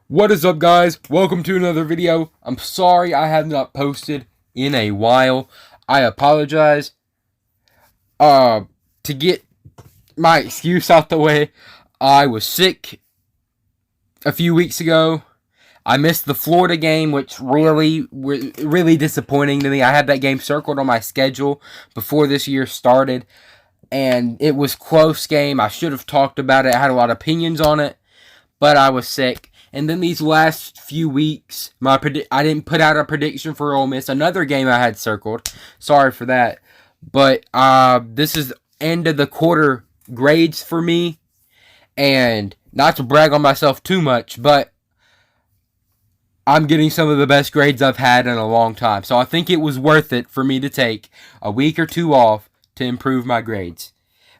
What is up, guys? Welcome to another video. I'm sorry I have not posted in a while. I apologize. To get my excuse out the way, I was sick a few weeks ago. I missed the Florida game, which really disappointing to me. I had that game circled on my schedule before this year started, and it was a close game. I should have talked about it. I had a lot of opinions on it, but I was sick. And then these last few weeks, I didn't put out a prediction for Ole Miss. Another game I had circled. Sorry for that. But this is end of the quarter grades for me. And not to brag on myself too much, but I'm getting some of the best grades I've had in a long time. So I think it was worth it for me to take a week or two off to improve my grades.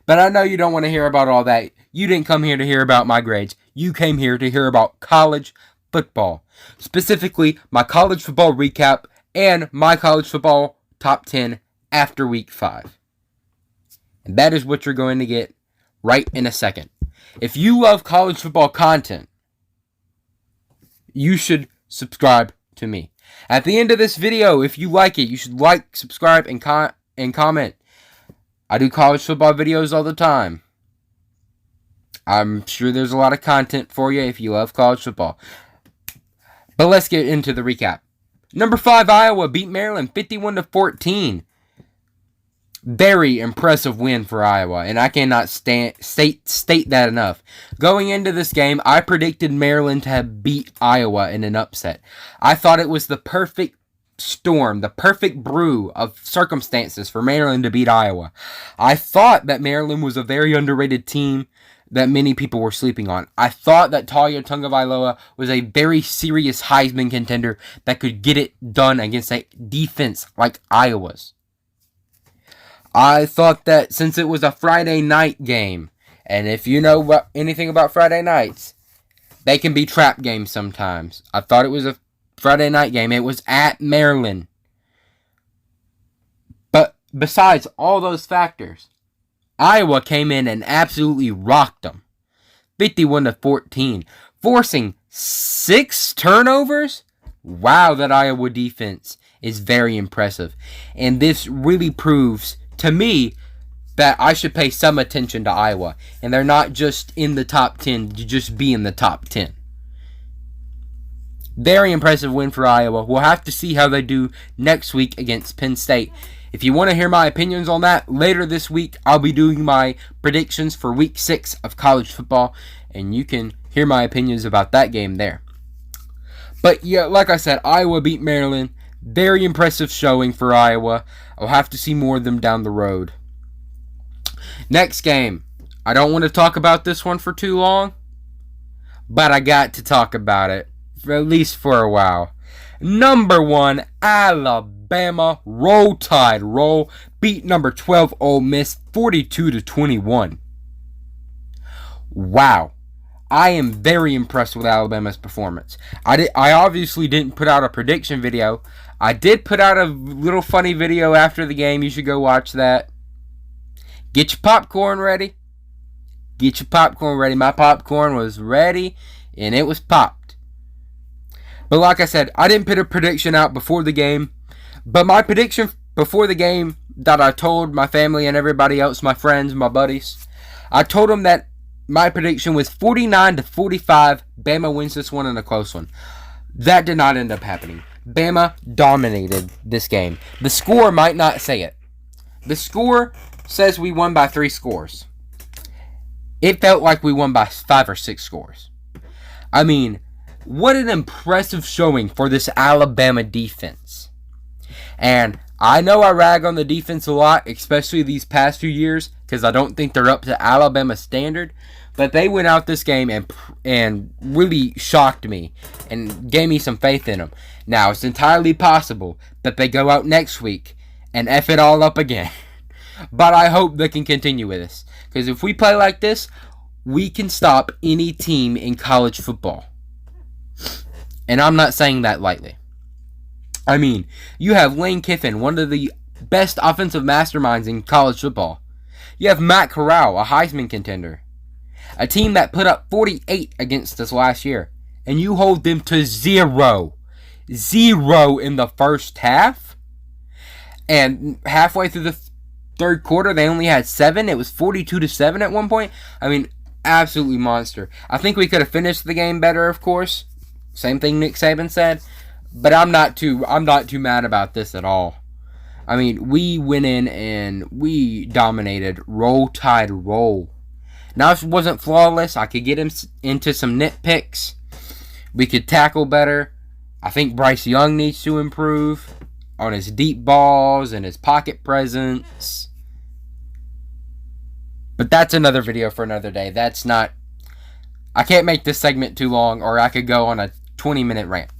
But I know you don't want to hear about all that. You didn't come here to hear about my grades. You came here to hear about college football. Specifically, my college football recap and my college football top 10 after week 5. And that is what you're going to get right in a second. If you love college football content, you should subscribe to me. At the end of this video, if you like it, you should like, subscribe, and comment. I do college football videos all the time. I'm sure there's a lot of content for you if you love college football. But let's get into the recap. Number 5, Iowa beat Maryland 51-14. Very impressive win for Iowa, and I cannot state that enough. Going into this game, I predicted Maryland to have beat Iowa in an upset. I thought it was the perfect storm, the perfect brew of circumstances for Maryland to beat Iowa. I thought that Maryland was a very underrated team that many people were sleeping on. I thought that Talia Tungavailoa was a very serious Heisman contender that could get it done against a defense like Iowa's. I thought that since it was a Friday night game, and if you know anything about Friday nights, they can be trap games sometimes. I thought it was a Friday night game. It was at Maryland. But besides all those factors, Iowa came in and absolutely rocked them. 51-14. Forcing 6 turnovers? Wow, that Iowa defense is very impressive. And this really proves to me that I should pay some attention to Iowa. And they're not just in the top 10 to just be in the top 10. Very impressive win for Iowa. We'll have to see how they do next week against Penn State. If you want to hear my opinions on that, later this week, I'll be doing my predictions for week 6 of college football, and you can hear my opinions about that game there. But yeah, like I said, Iowa beat Maryland. Very impressive showing for Iowa. I'll have to see more of them down the road. Next game. I don't want to talk about this one for too long, but I got to talk about it, at least for a while. Number 1, Alabama, Roll Tide, roll, beat number 12 Ole Miss 42-21. Wow. I am very impressed with Alabama's performance. I obviously didn't put out a prediction video. I did put out a little funny video after the game. You should go watch that. Get your popcorn ready. Get your popcorn ready. My popcorn was ready, and it was popped. But like I said, I didn't put a prediction out before the game. But my prediction before the game that I told my family and everybody else, my friends, my buddies, I told them that my prediction was 49-45. Bama wins this one in a close one. That did not end up happening. Bama dominated this game. The score might not say it. The score says we won by 3 scores. It felt like we won by 5 or 6 scores. I mean, what an impressive showing for this Alabama defense. And I know I rag on the defense a lot, especially these past few years, because I don't think they're up to Alabama standard. But they went out this game and really shocked me and gave me some faith in them. Now, it's entirely possible that they go out next week and F it all up again. But I hope they can continue with this. Because if we play like this, we can stop any team in college football. And I'm not saying that lightly. I mean, you have Lane Kiffin, one of the best offensive masterminds in college football. You have Matt Corral, a Heisman contender. A team that put up 48 against us last year. and you hold them to 0. 0 in the first half. And halfway through the third quarter, they only had 7. It was 42-7 at one point. I mean, absolutely monster. I think we could have finished the game better, of course. Same thing Nick Saban said. But I'm not too mad about this at all. I mean, we went in and we dominated. Roll Tide roll. Now, it wasn't flawless. I could get him into some nitpicks. We could tackle better. I think Bryce Young needs to improve on his deep balls and his pocket presence. But that's another video for another day. I can't make this segment too long, or I could go on a 20-minute rant.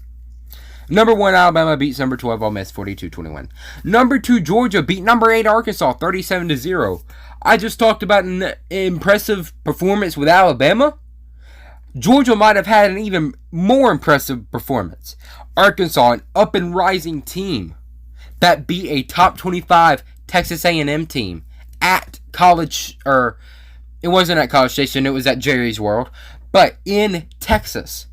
Number 1, Alabama beats number 12, Ole Miss, 42-21. Number 2, Georgia beat number 8, Arkansas, 37-0. I just talked about an impressive performance with Alabama. Georgia might have had an even more impressive performance. Arkansas, an up-and-rising team that beat a top 25 Texas A&M team at college, or it wasn't at College Station, it was at Jerry's World, but in Texas.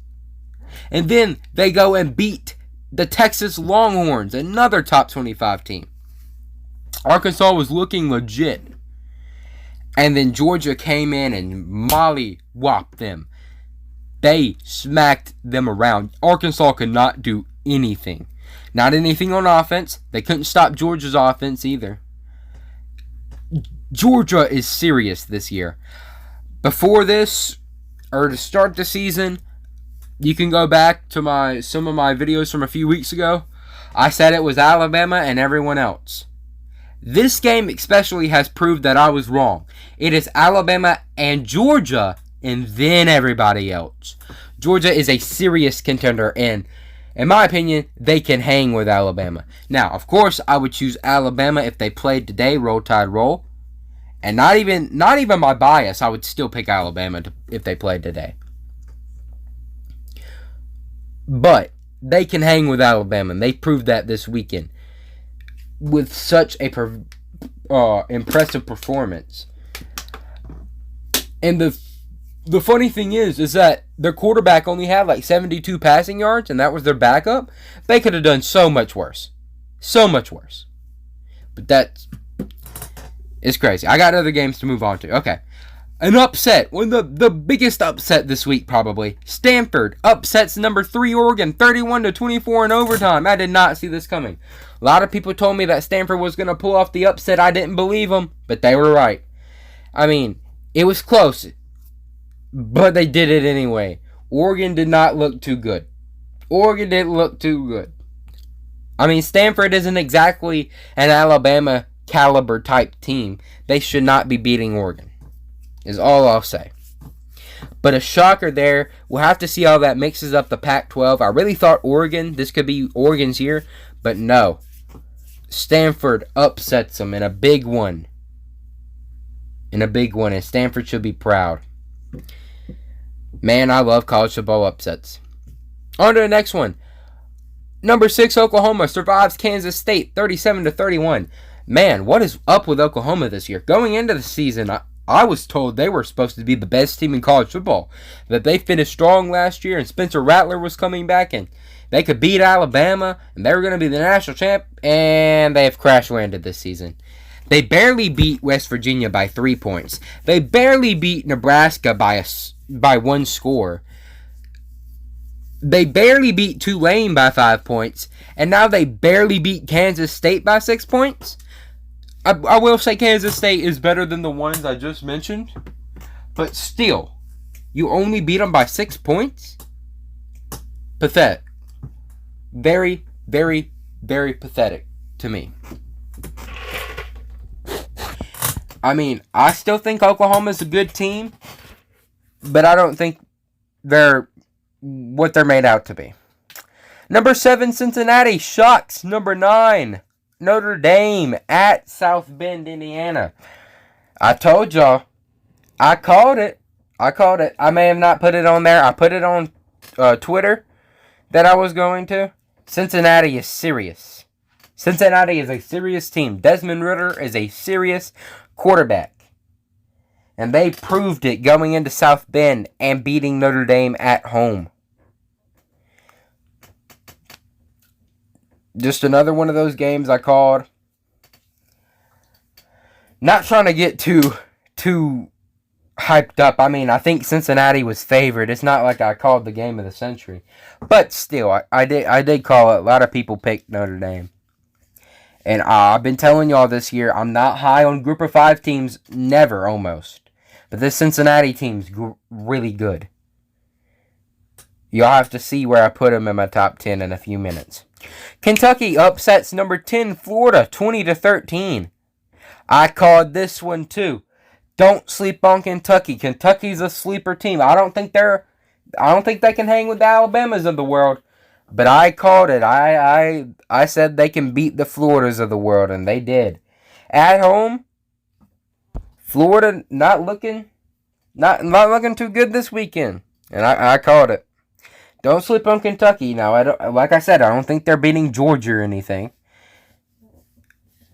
And then they go and beat the Texas Longhorns, another top 25 team. Arkansas was looking legit. And then Georgia came in and molly-whopped them. They smacked them around. Arkansas could not do anything. Not anything on offense. They couldn't stop Georgia's offense either. Georgia is serious this year. Before this, or to start the season, you can go back to some of my videos from a few weeks ago. I said it was Alabama and everyone else. This game especially has proved that I was wrong. It is Alabama and Georgia, and then everybody else. Georgia is a serious contender, and in my opinion, they can hang with Alabama. Now, of course, I would choose Alabama if they played today, Roll Tide roll. And not even my bias, I would still pick Alabama if they played today. But they can hang with Alabama, and they proved that this weekend with such a impressive performance. And the funny thing is that their quarterback only had like 72 passing yards, and that was their backup. They could have done so much worse. So much worse. But it's crazy. I got other games to move on to. Okay. An upset. One of the biggest upset this week, probably. Stanford upsets number 3 Oregon, 31-24 in overtime. I did not see this coming. A lot of people told me that Stanford was going to pull off the upset. I didn't believe them, but they were right. I mean, it was close, but they did it anyway. Oregon did not look too good. Oregon didn't look too good. I mean, Stanford isn't exactly an Alabama caliber type team. They should not be beating Oregon, is all I'll say. But a shocker there. We'll have to see how that mixes up the Pac-12. I really thought Oregon, this could be Oregon's year, but no. Stanford upsets them in a big one. And Stanford should be proud. Man, I love college football upsets. On to the next one. Number 6, Oklahoma survives Kansas State 37-31. Man, what is up with Oklahoma this year? Going into the season, I was told they were supposed to be the best team in college football. That they finished strong last year, and Spencer Rattler was coming back, and they could beat Alabama, and they were going to be the national champ, and they have crash landed this season. They barely beat West Virginia by 3 points. They barely beat Nebraska by 1 score. They barely beat Tulane by 5 points, and now they barely beat Kansas State by 6 points. I will say Kansas State is better than the ones I just mentioned, but still, you only beat them by 6 points? Pathetic. Very, very, very pathetic to me. I mean, I still think Oklahoma's a good team, but I don't think they're what they're made out to be. Number 7, Cincinnati shocks number 9, Notre Dame at South Bend, Indiana. I told y'all. I called it. I may have not put it on there. I put it on Twitter that I was going to. Cincinnati is serious. Cincinnati is a serious team. Desmond Ridder is a serious quarterback. And they proved it going into South Bend and beating Notre Dame at home. Just another one of those games I called. Not trying to get too hyped up. I mean, I think Cincinnati was favored. It's not like I called the game of the century. But still, I did call it. A lot of people picked Notre Dame. And I've been telling y'all this year, I'm not high on Group of 5 teams. Never, almost. But this Cincinnati team's really good. Y'all have to see where I put them in my top 10 in a few minutes. Kentucky upsets number 10 Florida 20-13. I called this one too. Don't sleep on Kentucky. Kentucky's a sleeper team. I don't think they can hang with the Alabamas of the world. But I called it. I said they can beat the Floridas of the world, and they did. At home, Florida not looking too good this weekend. And I called it. Don't sleep on Kentucky. Now, like I said, I don't think they're beating Georgia or anything.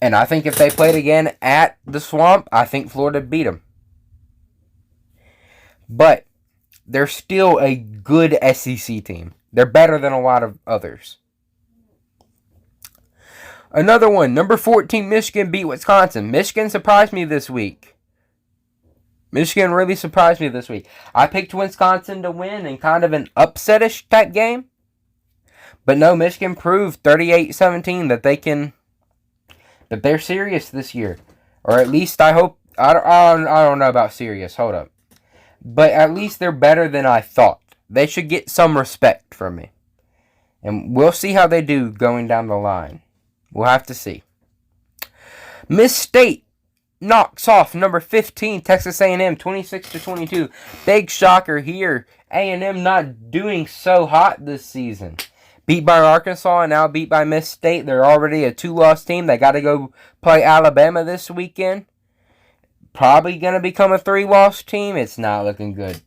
And I think if they played again at the Swamp, I think Florida beat them. But they're still a good SEC team. They're better than a lot of others. Another one, number 14, Michigan beat Wisconsin. Michigan surprised me this week. Michigan really surprised me this week. I picked Wisconsin to win in kind of an upset-ish type game. But no, Michigan proved 38-17 that they're serious this year. Or at least I hope. I don't know about serious. Hold up. But at least they're better than I thought. They should get some respect from me. And we'll see how they do going down the line. We'll have to see. Miss State knocks off number 15 Texas A&M 26-22. Big shocker here. A&M not doing so hot this season. Beat by Arkansas and now beat by Miss State. They're already a 2-loss team. They got to go play Alabama this weekend. Probably going to become a 3-loss team. It's not looking good.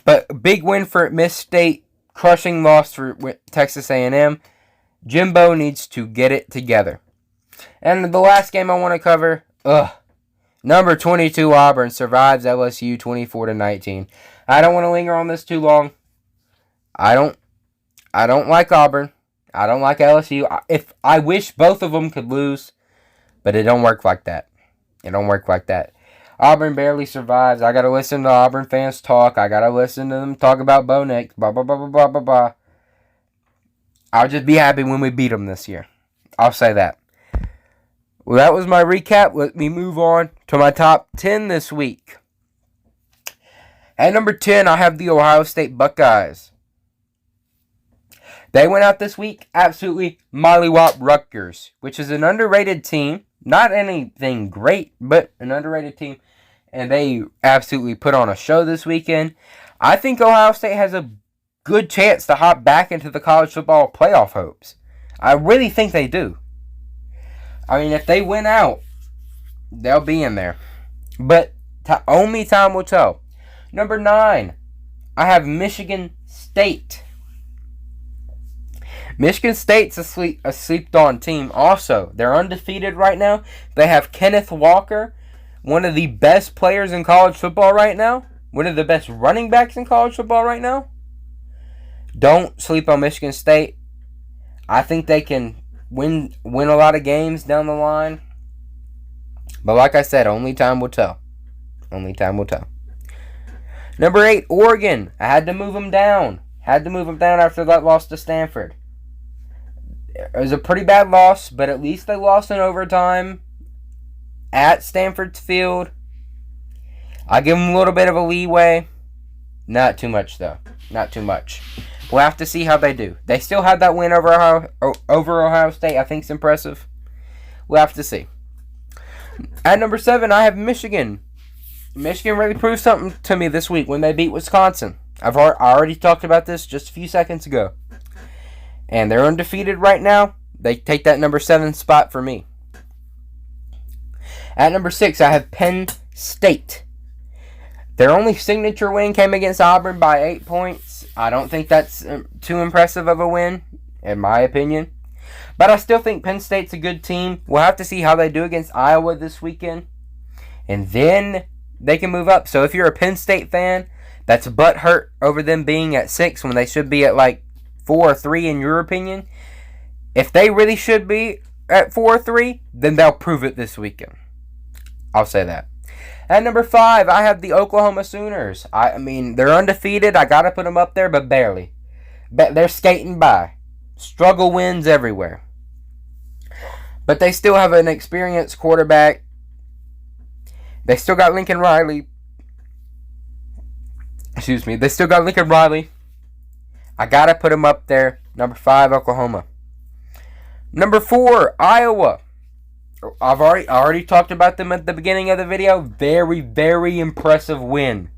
But big win for Miss State. Crushing loss for Texas A&M. Jimbo needs to get it together. And the last game I want to cover. Number 22 Auburn survives LSU 24-19. I don't want to linger on this too long. I don't like Auburn. I don't like LSU. I wish both of them could lose, but it don't work like that. It don't work like that. Auburn barely survives. I gotta listen to Auburn fans talk. I gotta listen to them talk about Bo Nix. Blah blah blah blah blah blah blah. I'll just be happy when we beat them this year. I'll say that. Well, that was my recap. Let me move on to my top 10 this week. At number 10, I have the Ohio State Buckeyes. They went out this week, absolutely mollywop Rutgers, which is an underrated team. Not anything great, but an underrated team. And they absolutely put on a show this weekend. I think Ohio State has a good chance to hop back into the college football playoff hopes. I really think they do. I mean, if they win out, they'll be in there. But only time will tell. Number 9, I have Michigan State. Michigan State's a slept-on team also. They're undefeated right now. They have Kenneth Walker, one of the best players in college football right now. One of the best running backs in college football right now. Don't sleep on Michigan State. I think they can win a lot of games down the line. But like I said, only time will tell. Only time will tell. Number 8, Oregon. I had to move them down. After that loss to Stanford. It was a pretty bad loss, but at least they lost in overtime at Stanford's field. I give them a little bit of a leeway. Not too much, though. Not too much. We'll have to see how they do. They still had that win over Ohio State. I think it's impressive. We'll have to see. At number 7, I have Michigan. Michigan really proved something to me this week when they beat Wisconsin. I already talked about this just a few seconds ago. And they're undefeated right now. They take that number 7 spot for me. At number 6, I have Penn State. Their only signature win came against Auburn by 8 points. I don't think that's too impressive of a win, in my opinion. But I still think Penn State's a good team. We'll have to see how they do against Iowa this weekend. And then they can move up. So if you're a Penn State fan that's butthurt over them being at 6 when they should be at like 4 or 3 in your opinion, If they really should be at 4-3, then they'll prove it this weekend. I'll say that. At number 5, I have the Oklahoma Sooners. I mean, they're undefeated. I got to put them up there, but barely. But they're skating by. Struggle wins everywhere. But they still have an experienced quarterback. They still got Lincoln Riley. Excuse me. They still got Lincoln Riley. I got to put them up there. Number 5, Oklahoma. Number 4, Iowa. I already talked about them at the beginning of the video. Very, very impressive win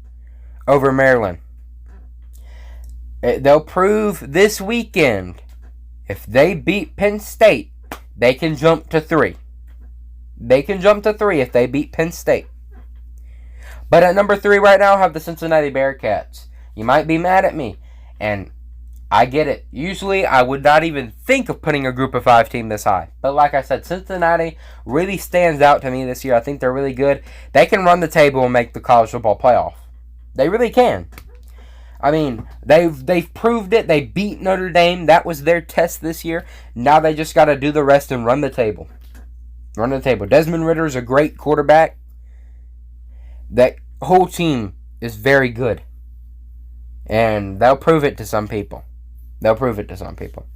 over Maryland. They'll prove this weekend, if they beat Penn State, they can jump to 3. They can jump to 3 if they beat Penn State. But at number 3 right now, I have the Cincinnati Bearcats. You might be mad at me, and I get it. Usually, I would not even think of putting a group of 5 team this high. But like I said, Cincinnati really stands out to me this year. I think they're really good. They can run the table and make the college football playoff. They really can. I mean, they've proved it. They beat Notre Dame. That was their test this year. Now they just got to do the rest and run the table. Run the table. Desmond Ridder is a great quarterback. That whole team is very good. And they'll prove it to some people. They'll prove it to some people.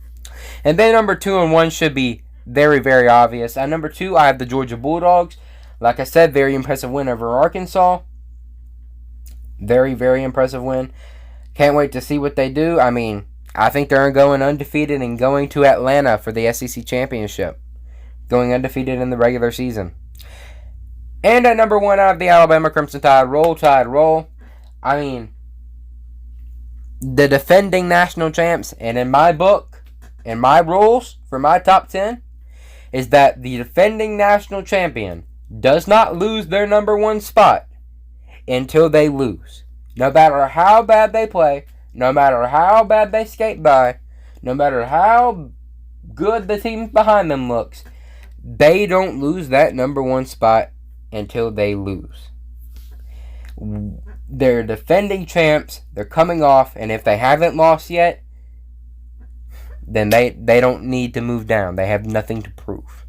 And then number 2 and 1 should be very, very obvious. At number 2, I have the Georgia Bulldogs. Like I said, very impressive win over Arkansas. Very, very impressive win. Can't wait to see what they do. I mean, I think they're going undefeated and going to Atlanta for the SEC Championship. Going undefeated in the regular season. And at number 1, I have the Alabama Crimson Tide. Roll, Tide, roll. I mean, the defending national champs, and in my book, in my rules for my top 10, is that the defending national champion does not lose their number 1 spot until they lose. No matter how bad they play, no matter how bad they skate by, no matter how good the team behind them looks, they don't lose that number 1 spot until they lose. They're defending champs. They're coming off, and if they haven't lost yet, then they don't need to move down. They have nothing to prove.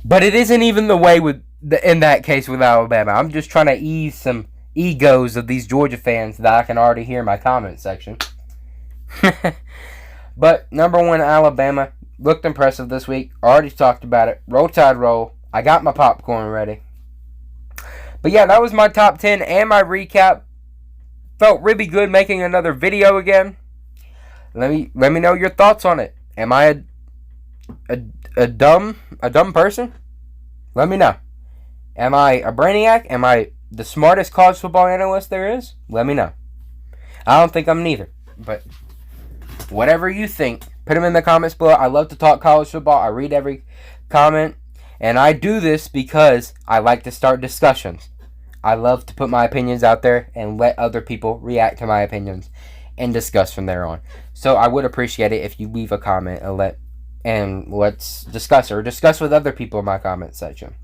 But it isn't even the way in that case with Alabama. I'm just trying to ease some egos of these Georgia fans that I can already hear in my comment section. But number 1, Alabama looked impressive this week. Already talked about it. Roll, Tide, roll. I got my popcorn ready. But yeah, that was my top 10 and my recap. Felt really good making another video again. Let me know your thoughts on it. Am I a dumb person? Let me know. Am I a brainiac? Am I the smartest college football analyst there is? Let me know. I don't think I'm neither. But whatever you think, put them in the comments below. I love to talk college football. I read every comment. And I do this because I like to start discussions. I love to put my opinions out there and let other people react to my opinions and discuss from there on. So I would appreciate it if you leave a comment and let's discuss or discuss with other people in my comment section.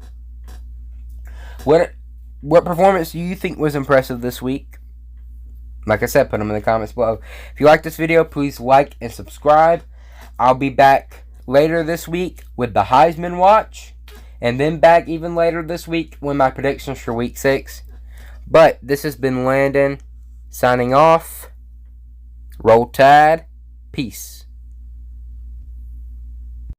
What performance do you think was impressive this week? Like I said, put them in the comments below. If you like this video, please like and subscribe. I'll be back later this week with the Heisman Watch. And then back even later this week with my predictions for Week 6. But this has been Landon signing off. Roll Tide. Peace.